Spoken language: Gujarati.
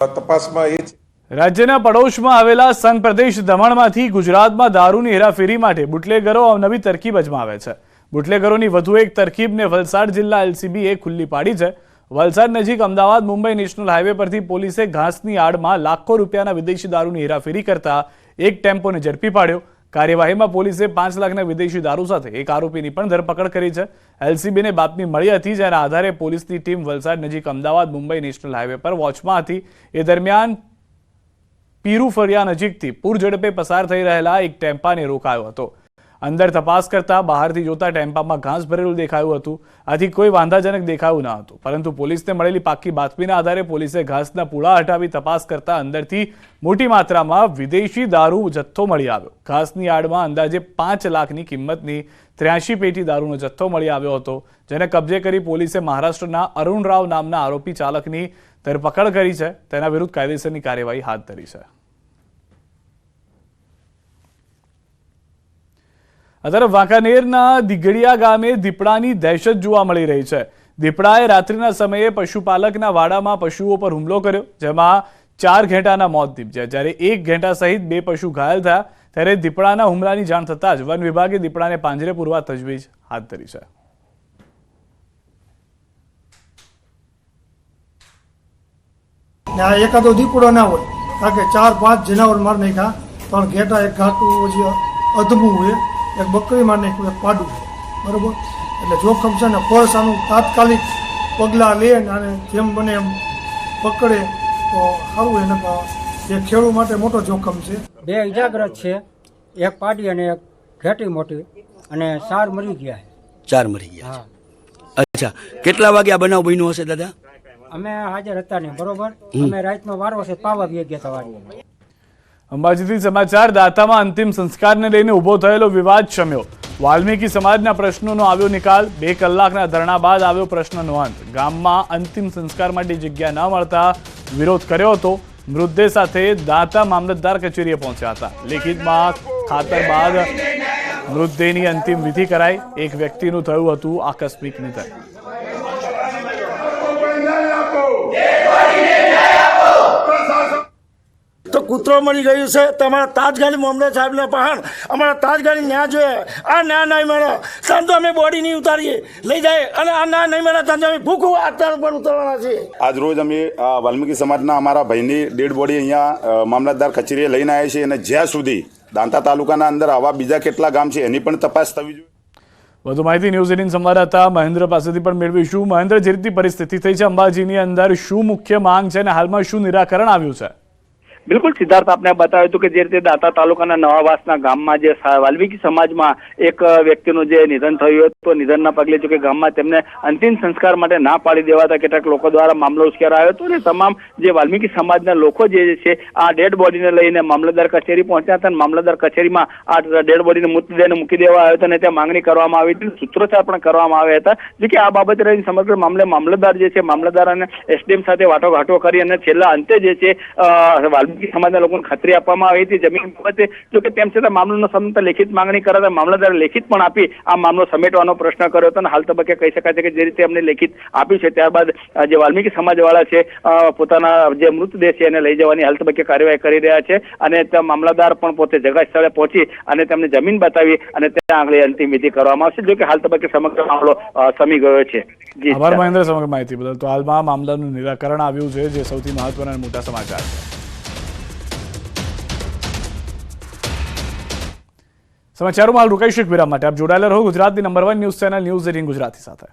તપાસમાં એ રાજ્યના પડોશમાં આવેલા સંઘ પ્રદેશ દમણમાંથી ગુજરાતમાં દારૂની હેરાફેરી માટે બુટલેગરો નવી તરકીબ અજમાવે છે। બુટલેગરોની વધુ એક તરકીબને વલસાડ જિલ્લા એલસીબીએ ખુલ્લી પાડી છે। વલસાડ નજીક અમદાવાદ મુંબઈ નેશનલ હાઈવે પરથી પોલીસે ઘાસની આડમાં લાખો રૂપિયાના વિદેશી દારૂની હેરાફેરી કરતા એક ટેમ્પોને ઝડપી પાડ્યો। કાર્યવાહીમાં પોલીસે 5 લાખના વિદેશી દારૂ સાથે એક આરોપીની પણ ધરપકડ કરી છે। એલસીબીને બાતમી મળી હતી, જેના આધારે પોલીસની ટીમ વલસાડ નજીક અમદાવાદ મુંબઈ નેશનલ હાઈવે પર વોચમાં હતી। એ દરમિયાન પીરુ ફળિયા નજીકથી પૂર ઝડપે પસાર થઈ રહેલા એક ટેમ્પાને રોકાયો હતો। અંદર તપાસ કરતા બહારથી જોતા ટેમ્પામાં ઘાસ ભરેલું દેખાયું હતું। આથી કોઈ વાંધાજનક દેખાયું ન હતું, પરંતુ પોલીસને મળેલી પાક્કી બાતમીના આધારે પોલીસે ઘાસના પૂળા હટાવી તપાસ કરતા અંદરથી મોટી માત્રામાં વિદેશી દારૂ જથ્થો મળી આવ્યો। ઘાસની આડમાં અંદાજે 5 લાખની કિંમતની 83 પેટી દારૂનો જથ્થો મળી આવ્યો હતો, જેને કબજે કરી પોલીસે મહારાષ્ટ્રના અરુણ રાવ નામના આરોપી ચાલકની ધરપકડ કરી છે। તેના વિરુદ્ધ કાયદેસરની કાર્યવાહી હાથ ધરી છે। આ તરફ વાંકાનેરના દીગડિયા ગામે દીપડાની દહેશત જોવા મળી રહી છે। દીપડાએ રાત્રિના સમયે પશુપાલકના વાડામાં પશુઓ પર હુમલો કર્યો, જેમાં 4 ઘેટાના મોત નીપજ્યા, જ્યારે એક ઘેટા સહિત 2 પશુ ઘાયલ થયા। ત્યારે દીપડાના હુમલાની જાણ થતાં જ વન વિભાગે દીપડાને પાંજરે પૂરવા તજવીજ હાથ ધરી છે। એકાદો દીપડો ના હોય, કારણ કે 4-5 જનાવર માર નાખ્યા, 3 ઘેટા, એક ઘાટું જે અધમું હોય, એક બકરી માર નાખ્યું, એક પાડું, બરાબર। એટલે જોખમ છે ને ફોર્સ આનું તાત્કાલિક પગલાં લે અને જેમ બને એમ પકડે તો સારું। એને એ ખેડૂત માટે મોટો જોખમ છે। 2 ઇજાગ્રસ્ત છે, એક પાડી અને એક ઘેટી મોટી, અને 4 મરી ગયા। 4 મરી ગયા છે। અચ્છા, કેટલા વાગે આ બનાવ બન્યો હશે દાદા? અમે હાજર હતા નહીં, બરોબર। અમે રાતનો વારો છે, પાવા વી ગયા હતા વાડી। અંબાજીથી સમાચાર। દાતામાં અંતિમ સંસ્કારને લઈને ઉભો થયેલો વિવાદ શમ્યો। વાલ્મીકી સમાજના પ્રશ્નોનો આવ્યો નિકાલ। 2 કલાકના ધરણા બાદ આવ્યો પ્રશ્નનો અંત। ગામમાં અંતિમ સંસ્કાર માટે જગ્યા ન મળતા વિરોધ કર્યો હતો। મૃતદેહ સાથે દાતા મામલતદાર કચેરીએ પહોંચ્યા હતા। લેખિતમાં ખાતર બાદ મૃતદેહની અંતિમ વિધિ કરાઈ। એક વ્યક્તિનું થયું હતું આકસ્મિક નિધન। તો કૂતરો મળી ગયું છે, તો અમારા તાજગાલી મામલતદાર સાહેબને પહાણ અમારા તાજગાલી ન્યાય જોઈએ। આ ન્યાય નહીં મળે ત્યાં તો અમે બોડી નહીં ઉતારીએ, લઈ જાય, અને આ ન્યાય નહીં મળે ત્યાં તો અમે ભૂખું અત્યાર પર ઉતરવાના છીએ। આજ રોજ અમે વાલ્મીકી સમાજના અમારા ભાઈની ડેડ બોડી અહીંયા મામલતદાર કચેરીએ લઈને આવ્યા છીએ, અને જ્યાં સુધી દાંતા તાલુકાના અંદર આવા બીજા કેટલા ગામ છે એની પણ તપાસ થવી જોઈએ। વધુ માહિતી ન્યૂઝ 18 સંવાદદાતા મહેન્દ્ર પાસેથી પણ મેળવીશું। મહેન્દ્ર, જે રીતની પરિસ્થિતિ થઈ છે અંબાજીની અંદર, શું મુખ્ય માંગ છે અને હાલમાં શું નિરાકરણ આવ્યું છે? બિલકુલ સિદ્ધાર્થ, આપને બતાવ્યું હતું કે જે રીતે દાતા તાલુકાના નવાવાસના ગામમાં જે વાલ્મીકી સમાજમાં એક વ્યક્તિનું જે નિધન થયું હતું, નિધનના પગલે જો કે ગામમાં તેમને અંતિમ સંસ્કાર માટે ના પાડી દેવાતા કેટલાક લોકો દ્વારા મામલો ઉશ્કેરાયો હતો, અને તમામ જે વાલ્મીકી સમાજના લોકો જે છે આ ડેડ બોડીને લઈને મામલતદાર કચેરી પહોંચ્યા હતા। મામલતદાર કચેરીમાં આ ડેડ બોડીને મૃતદેહને મૂકી દેવા આવ્યો હતો અને ત્યાં માંગણી કરવામાં આવી હતી, સૂત્રોચ્ચાર પણ કરવામાં આવ્યા હતા। જો કે આ બાબતે રહીને સમગ્ર મામલે મામલતદાર જે છે મામલતદાર અને એસડીએમ સાથે વાટાઘાટો કરી અને છેલ્લા અંતે જે છે સમાજના લોકોને ખાતરી આપવામાં આવી હતી જમીન બાબતે। જો કે તેમ છતાં મામલાનો સમયસર લેખિત માંગણી કરાતા મામલતદારે લેખિત પણ આપી આ મામલો સમેટવાનો પ્રશ્ન કર્યો હતો, અને હાલ તબક્કે કહી શકાય છે કે જે રીતે અમને લેખિત આપ્યું છે ત્યારબાદ જે વાલ્મીકી સમાજવાળા છે પોતાના જે મૃતદેહ છે એને લઈ જવાની હાલ તબક્કે કાર્યવાહી કરી રહ્યા છે, અને ત્યાં મામલતદાર પણ પોતે જગા સ્થળે પહોંચી અને તેમને જમીન બતાવી અને ત્યાં આગળ અંતિમ વિધિ કરવામાં આવશે। જો કે હાલ તબક્કે સમગ્ર મામલો સમી ગયો છે। આભાર મહેન્દ્ર, સમગ્ર માહિતી બદલ। તો હાલમાં મામલાનું નિરાકરણ આવ્યું છે, જે સૌથી મહત્વના અને મોટા સમાચાર છે। સમાચારોમાં હાલ રોકાઈશું એક વિરામ માટે। આપ જોડાયેલા રહો ગુજરાતની number 1 news channel news 18 Gujarati સાથે।